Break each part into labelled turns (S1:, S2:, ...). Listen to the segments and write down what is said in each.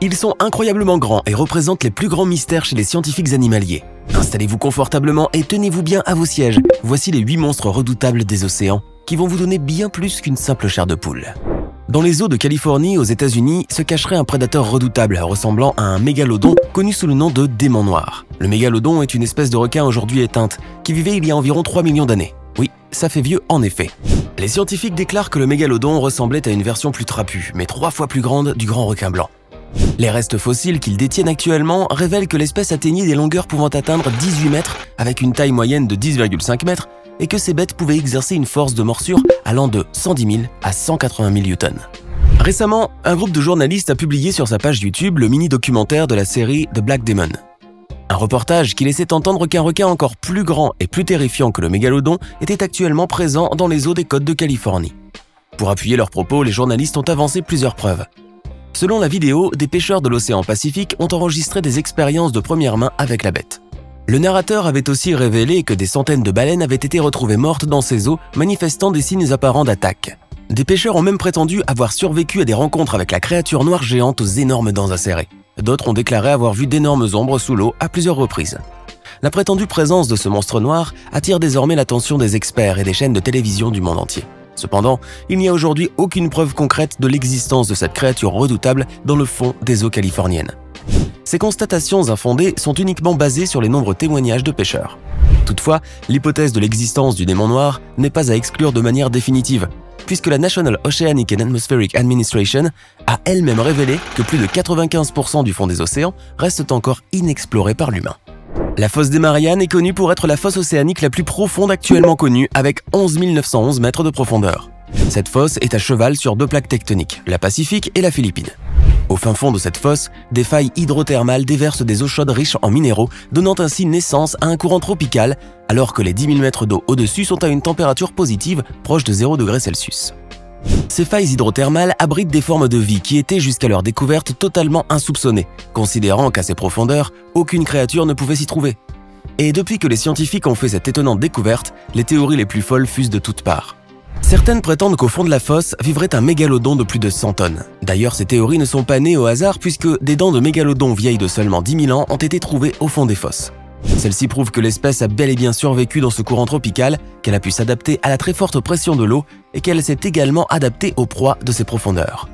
S1: Ils sont incroyablement grands et représentent les plus grands mystères chez les scientifiques animaliers. Installez-vous confortablement et tenez-vous bien à vos sièges. Voici les 8 monstres redoutables des océans qui vont vous donner bien plus qu'une simple chair de poule. Dans les eaux de Californie, aux États-Unis, se cacherait un prédateur redoutable ressemblant à un mégalodon connu sous le nom de démon noir. Le mégalodon est une espèce de requin aujourd'hui éteinte qui vivait il y a environ 3 millions d'années. Oui, ça fait vieux en effet. Les scientifiques déclarent que le mégalodon ressemblait à une version plus trapue, mais 3 fois plus grande du grand requin blanc. Les restes fossiles qu'ils détiennent actuellement révèlent que l'espèce atteignait des longueurs pouvant atteindre 18 mètres avec une taille moyenne de 10,5 mètres et que ces bêtes pouvaient exercer une force de morsure allant de 110 000 à 180 000 newtons. Récemment, un groupe de journalistes a publié sur sa page YouTube le mini-documentaire de la série The Black Demon. Un reportage qui laissait entendre qu'un requin encore plus grand et plus terrifiant que le mégalodon était actuellement présent dans les eaux des côtes de Californie. Pour appuyer leurs propos, les journalistes ont avancé plusieurs preuves. Selon la vidéo, des pêcheurs de l'océan Pacifique ont enregistré des expériences de première main avec la bête. Le narrateur avait aussi révélé que des centaines de baleines avaient été retrouvées mortes dans ces eaux, manifestant des signes apparents d'attaque. Des pêcheurs ont même prétendu avoir survécu à des rencontres avec la créature noire géante aux énormes dents acérées. D'autres ont déclaré avoir vu d'énormes ombres sous l'eau à plusieurs reprises. La prétendue présence de ce monstre noir attire désormais l'attention des experts et des chaînes de télévision du monde entier. Cependant, il n'y a aujourd'hui aucune preuve concrète de l'existence de cette créature redoutable dans le fond des eaux californiennes. Ces constatations infondées sont uniquement basées sur les nombreux témoignages de pêcheurs. Toutefois, l'hypothèse de l'existence du démon noir n'est pas à exclure de manière définitive, puisque la National Oceanic and Atmospheric Administration a elle-même révélé que plus de 95% du fond des océans restent encore inexplorés par l'humain. La fosse des Mariannes est connue pour être la fosse océanique la plus profonde actuellement connue, avec 11 911 mètres de profondeur. Cette fosse est à cheval sur 2 plaques tectoniques, la Pacifique et la Philippine. Au fin fond de cette fosse, des failles hydrothermales déversent des eaux chaudes riches en minéraux, donnant ainsi naissance à un courant tropical, alors que les 10 000 mètres d'eau au-dessus sont à une température positive proche de 0 degrés Celsius. Ces failles hydrothermales abritent des formes de vie qui étaient jusqu'à leur découverte totalement insoupçonnées, considérant qu'à ces profondeurs, aucune créature ne pouvait s'y trouver. Et depuis que les scientifiques ont fait cette étonnante découverte, les théories les plus folles fusent de toutes parts. Certaines prétendent qu'au fond de la fosse vivrait un mégalodon de plus de 100 tonnes. D'ailleurs, ces théories ne sont pas nées au hasard puisque des dents de mégalodon vieilles de seulement 10 000 ans ont été trouvées au fond des fosses. Celles-ci prouvent que l'espèce a bel et bien survécu dans ce courant tropical, qu'elle a pu s'adapter à la très forte pression de l'eau et qu'elle s'est également adaptée aux proies de ces profondeurs.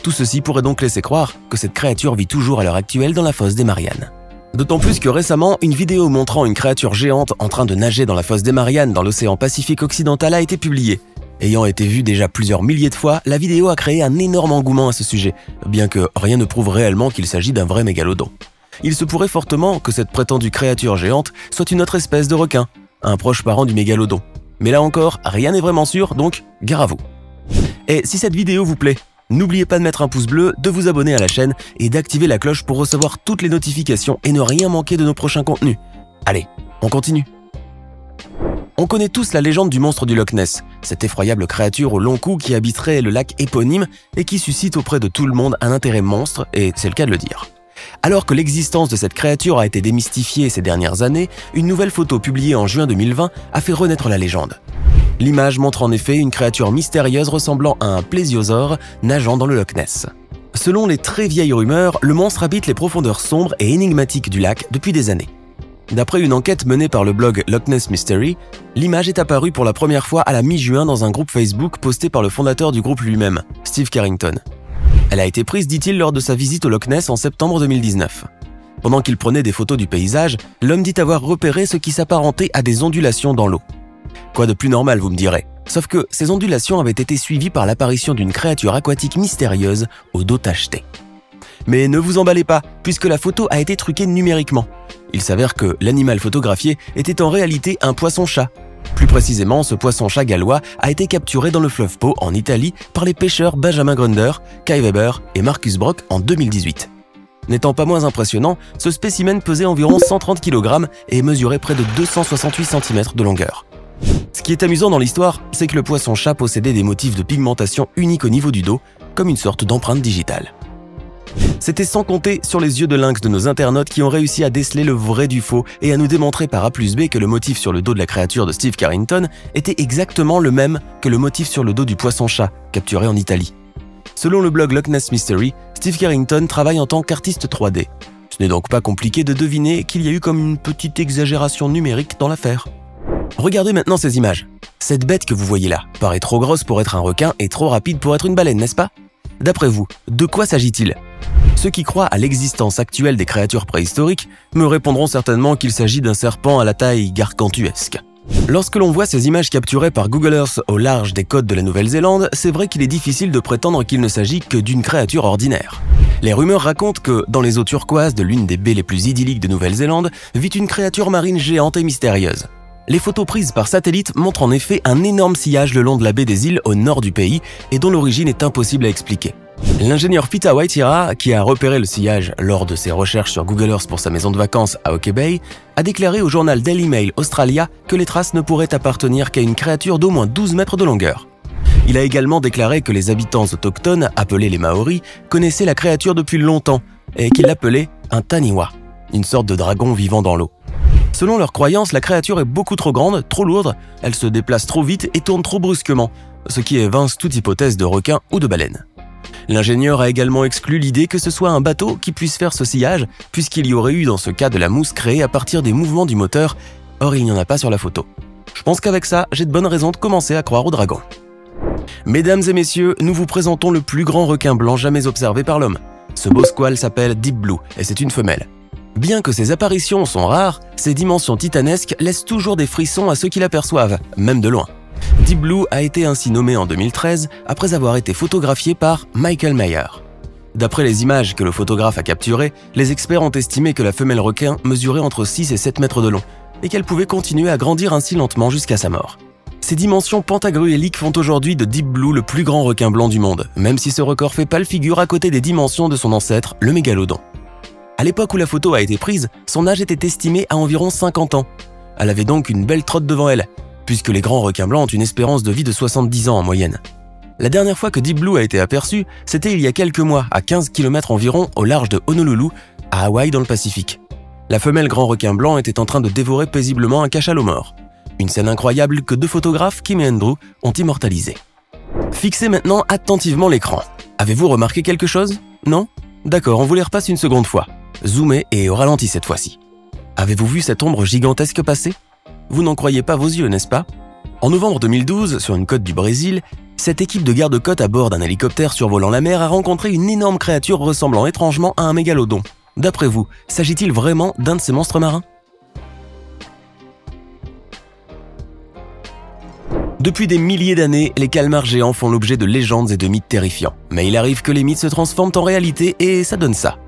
S1: Tout ceci pourrait donc laisser croire que cette créature vit toujours à l'heure actuelle dans la fosse des Mariannes. D'autant plus que récemment, une vidéo montrant une créature géante en train de nager dans la fosse des Mariannes dans l'océan Pacifique occidental a été publiée. Ayant été vue déjà plusieurs milliers de fois, la vidéo a créé un énorme engouement à ce sujet, bien que rien ne prouve réellement qu'il s'agit d'un vrai mégalodon. Il se pourrait fortement que cette prétendue créature géante soit une autre espèce de requin, un proche parent du mégalodon. Mais là encore, rien n'est vraiment sûr, donc gare à vous. Et si cette vidéo vous plaît, n'oubliez pas de mettre un pouce bleu, de vous abonner à la chaîne et d'activer la cloche pour recevoir toutes les notifications et ne rien manquer de nos prochains contenus. Allez, on continue. On connaît tous la légende du monstre du Loch Ness, cette effroyable créature au long cou qui habiterait le lac éponyme et qui suscite auprès de tout le monde un intérêt monstre, et c'est le cas de le dire. Alors que l'existence de cette créature a été démystifiée ces dernières années, une nouvelle photo publiée en juin 2020 a fait renaître la légende. L'image montre en effet une créature mystérieuse ressemblant à un plésiosaure nageant dans le Loch Ness. Selon les très vieilles rumeurs, le monstre habite les profondeurs sombres et énigmatiques du lac depuis des années. D'après une enquête menée par le blog Loch Ness Mystery, l'image est apparue pour la première fois à la mi-juin dans un groupe Facebook posté par le fondateur du groupe lui-même, Steve Carrington. Elle a été prise, dit-il, lors de sa visite au Loch Ness en septembre 2019. Pendant qu'il prenait des photos du paysage, l'homme dit avoir repéré ce qui s'apparentait à des ondulations dans l'eau. Quoi de plus normal, vous me direz? Sauf que ces ondulations avaient été suivies par l'apparition d'une créature aquatique mystérieuse au dos tacheté. Mais ne vous emballez pas, puisque la photo a été truquée numériquement. Il s'avère que l'animal photographié était en réalité un poisson-chat. Plus précisément, ce poisson-chat gallois a été capturé dans le fleuve Po, en Italie, par les pêcheurs Benjamin Grunder, Kai Weber et Marcus Brock en 2018. N'étant pas moins impressionnant, ce spécimen pesait environ 130 kg et mesurait près de 268 cm de longueur. Ce qui est amusant dans l'histoire, c'est que le poisson-chat possédait des motifs de pigmentation uniques au niveau du dos, comme une sorte d'empreinte digitale. C'était sans compter sur les yeux de lynx de nos internautes qui ont réussi à déceler le vrai du faux et à nous démontrer par A plus B que le motif sur le dos de la créature de Steve Carrington était exactement le même que le motif sur le dos du poisson-chat, capturé en Italie. Selon le blog Loch Ness Mystery, Steve Carrington travaille en tant qu'artiste 3D. Ce n'est donc pas compliqué de deviner qu'il y a eu comme une petite exagération numérique dans l'affaire. Regardez maintenant ces images. Cette bête que vous voyez là paraît trop grosse pour être un requin et trop rapide pour être une baleine, n'est-ce pas? D'après vous, de quoi s'agit-il? Ceux qui croient à l'existence actuelle des créatures préhistoriques me répondront certainement qu'il s'agit d'un serpent à la taille gargantuesque. Lorsque l'on voit ces images capturées par Google Earth au large des côtes de la Nouvelle-Zélande, c'est vrai qu'il est difficile de prétendre qu'il ne s'agit que d'une créature ordinaire. Les rumeurs racontent que, dans les eaux turquoises de l'une des baies les plus idylliques de Nouvelle-Zélande, vit une créature marine géante et mystérieuse. Les photos prises par satellite montrent en effet un énorme sillage le long de la baie des îles au nord du pays et dont l'origine est impossible à expliquer. L'ingénieur Pita Waitira, qui a repéré le sillage lors de ses recherches sur Google Earth pour sa maison de vacances à Hawke's Bay, a déclaré au journal Daily Mail Australia que les traces ne pourraient appartenir qu'à une créature d'au moins 12 mètres de longueur. Il a également déclaré que les habitants autochtones, appelés les Maoris, connaissaient la créature depuis longtemps et qu'ils l'appelaient un taniwa, une sorte de dragon vivant dans l'eau. Selon leurs croyances, la créature est beaucoup trop grande, trop lourde, elle se déplace trop vite et tourne trop brusquement, ce qui évince toute hypothèse de requin ou de baleine. L'ingénieur a également exclu l'idée que ce soit un bateau qui puisse faire ce sillage, puisqu'il y aurait eu dans ce cas de la mousse créée à partir des mouvements du moteur, or il n'y en a pas sur la photo. Je pense qu'avec ça, j'ai de bonnes raisons de commencer à croire au dragon. Mesdames et messieurs, nous vous présentons le plus grand requin blanc jamais observé par l'homme. Ce beau squale s'appelle Deep Blue et c'est une femelle. Bien que ces apparitions sont rares, ses dimensions titanesques laissent toujours des frissons à ceux qui l'aperçoivent, même de loin. Deep Blue a été ainsi nommé en 2013 après avoir été photographié par Michael Mayer. D'après les images que le photographe a capturées, les experts ont estimé que la femelle requin mesurait entre 6 et 7 mètres de long et qu'elle pouvait continuer à grandir ainsi lentement jusqu'à sa mort. Ces dimensions pentagruéliques font aujourd'hui de Deep Blue le plus grand requin blanc du monde, même si ce record fait pâle figure à côté des dimensions de son ancêtre, le mégalodon. À l'époque où la photo a été prise, son âge était estimé à environ 50 ans. Elle avait donc une belle trotte devant elle, puisque les grands requins blancs ont une espérance de vie de 70 ans en moyenne. La dernière fois que Deep Blue a été aperçu, c'était il y a quelques mois, à 15 km environ au large de Honolulu, à Hawaï dans le Pacifique. La femelle grand requin blanc était en train de dévorer paisiblement un cachalot mort. Une scène incroyable que deux photographes, Kim et Andrew, ont immortalisée. Fixez maintenant attentivement l'écran. Avez-vous remarqué quelque chose? Non? D'accord, on vous les repasse une seconde fois. Zoomez et au ralenti cette fois-ci. Avez-vous vu cette ombre gigantesque passer? Vous n'en croyez pas vos yeux, n'est-ce pas? En novembre 2012, sur une côte du Brésil, cette équipe de garde-côte à bord d'un hélicoptère survolant la mer a rencontré une énorme créature ressemblant étrangement à un mégalodon. D'après vous, s'agit-il vraiment d'un de ces monstres marins? Depuis des milliers d'années, les calmars géants font l'objet de légendes et de mythes terrifiants. Mais il arrive que les mythes se transforment en réalité et ça donne ça.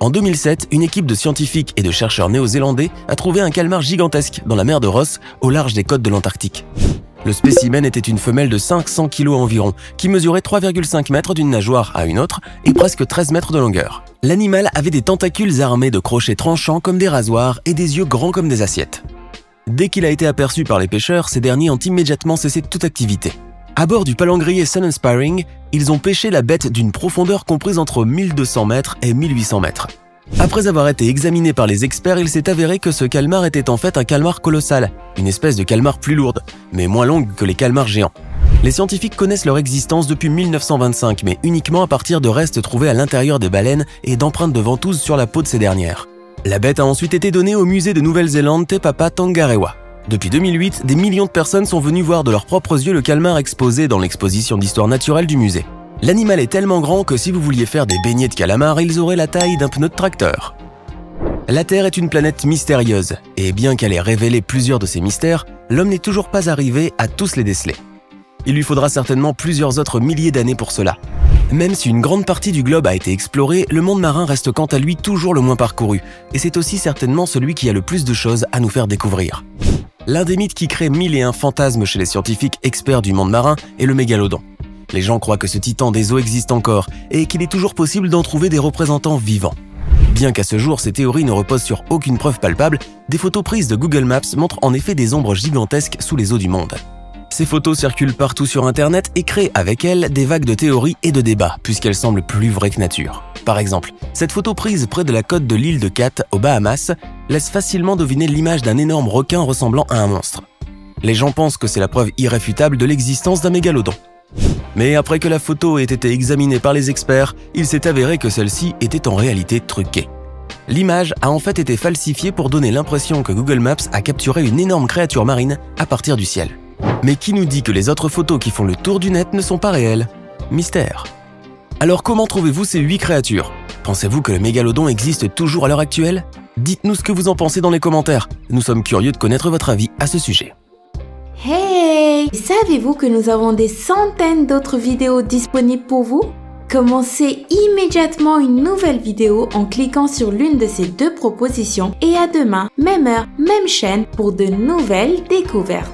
S1: En 2007, une équipe de scientifiques et de chercheurs néo-zélandais a trouvé un calmar gigantesque dans la mer de Ross, au large des côtes de l'Antarctique. Le spécimen était une femelle de 500 kg environ, qui mesurait 3,5 mètres d'une nageoire à une autre et presque 13 mètres de longueur. L'animal avait des tentacules armés de crochets tranchants comme des rasoirs et des yeux grands comme des assiettes. Dès qu'il a été aperçu par les pêcheurs, ces derniers ont immédiatement cessé toute activité. À bord du palangrier Sun Inspiring, ils ont pêché la bête d'une profondeur comprise entre 1200 mètres et 1800 mètres. Après avoir été examiné par les experts, il s'est avéré que ce calmar était en fait un calmar colossal, une espèce de calmar plus lourde, mais moins longue que les calmars géants. Les scientifiques connaissent leur existence depuis 1925, mais uniquement à partir de restes trouvés à l'intérieur des baleines et d'empreintes de ventouses sur la peau de ces dernières. La bête a ensuite été donnée au musée de Nouvelle-Zélande Te Papa Tongarewa. Depuis 2008, des millions de personnes sont venues voir de leurs propres yeux le calmar exposé dans l'exposition d'histoire naturelle du musée. L'animal est tellement grand que si vous vouliez faire des beignets de calamar, ils auraient la taille d'un pneu de tracteur. La Terre est une planète mystérieuse, et bien qu'elle ait révélé plusieurs de ses mystères, l'homme n'est toujours pas arrivé à tous les déceler. Il lui faudra certainement plusieurs autres milliers d'années pour cela. Même si une grande partie du globe a été explorée, le monde marin reste quant à lui toujours le moins parcouru, et c'est aussi certainement celui qui a le plus de choses à nous faire découvrir. L'un des mythes qui crée 1001 fantasmes chez les scientifiques experts du monde marin est le mégalodon. Les gens croient que ce titan des eaux existe encore et qu'il est toujours possible d'en trouver des représentants vivants. Bien qu'à ce jour, ces théories ne reposent sur aucune preuve palpable, des photos prises de Google Maps montrent en effet des ombres gigantesques sous les eaux du monde. Ces photos circulent partout sur Internet et créent avec elles des vagues de théories et de débats, puisqu'elles semblent plus vraies que nature. Par exemple, cette photo prise près de la côte de l'île de Cat, aux Bahamas, laisse facilement deviner l'image d'un énorme requin ressemblant à un monstre. Les gens pensent que c'est la preuve irréfutable de l'existence d'un mégalodon. Mais après que la photo ait été examinée par les experts, il s'est avéré que celle-ci était en réalité truquée. L'image a en fait été falsifiée pour donner l'impression que Google Maps a capturé une énorme créature marine à partir du ciel. Mais qui nous dit que les autres photos qui font le tour du net ne sont pas réelles? Mystère. Alors comment trouvez-vous ces 8 créatures? Pensez-vous que le mégalodon existe toujours à l'heure actuelle? Dites-nous ce que vous en pensez dans les commentaires. Nous sommes curieux de connaître votre avis à ce sujet.
S2: Hey! Savez-vous que nous avons des centaines d'autres vidéos disponibles pour vous? Commencez immédiatement une nouvelle vidéo en cliquant sur l'une de ces 2 propositions et à demain, même heure, même chaîne pour de nouvelles découvertes.